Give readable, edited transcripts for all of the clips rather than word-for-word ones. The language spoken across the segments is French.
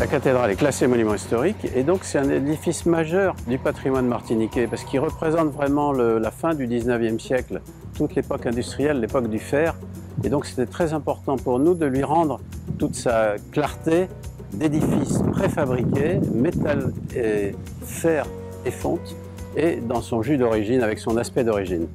La cathédrale est classée monument historique et donc c'est un édifice majeur du patrimoine martiniquais parce qu'il représente vraiment la fin du 19e siècle, toute l'époque industrielle, l'époque du fer. Et donc c'était très important pour nous de lui rendre toute sa clarté d'édifice préfabriqué, métal et fer et fonte, et dans son jus d'origine, avec son aspect d'origine.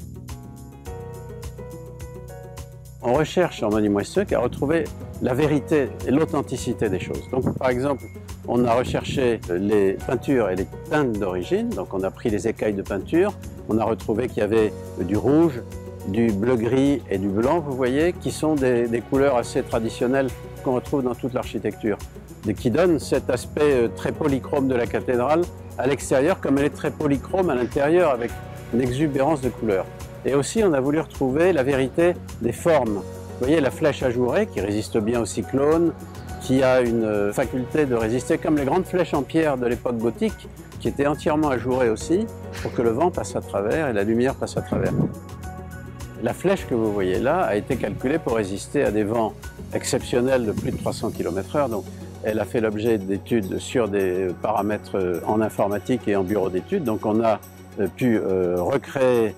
On recherche en monument historique à retrouver la vérité et l'authenticité des choses. Donc par exemple, on a recherché les peintures et les teintes d'origine, donc on a pris les écailles de peinture, on a retrouvé qu'il y avait du rouge, du bleu-gris et du blanc, vous voyez, qui sont des couleurs assez traditionnelles qu'on retrouve dans toute l'architecture, et qui donnent cet aspect très polychrome de la cathédrale à l'extérieur, comme elle est très polychrome à l'intérieur, avec une exubérance de couleurs. Et aussi, on a voulu retrouver la vérité des formes. Vous voyez la flèche ajourée qui résiste bien au cyclone, qui a une faculté de résister comme les grandes flèches en pierre de l'époque gothique, qui étaient entièrement ajourées aussi, pour que le vent passe à travers et la lumière passe à travers. La flèche que vous voyez là a été calculée pour résister à des vents exceptionnels de plus de 300 km/h. Donc, elle a fait l'objet d'études sur des paramètres en informatique et en bureau d'études. Donc on a pu recréer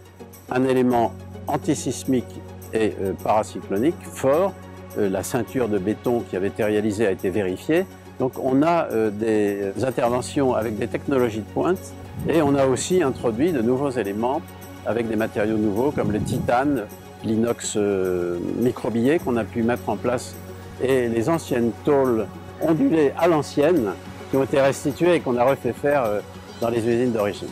un élément antisismique et paracyclonique fort. La ceinture de béton qui avait été réalisée a été vérifiée. Donc on a des interventions avec des technologies de pointe et on a aussi introduit de nouveaux éléments avec des matériaux nouveaux comme le titane, l'inox microbillé qu'on a pu mettre en place et les anciennes tôles ondulées à l'ancienne qui ont été restituées et qu'on a refait faire dans les usines d'origine.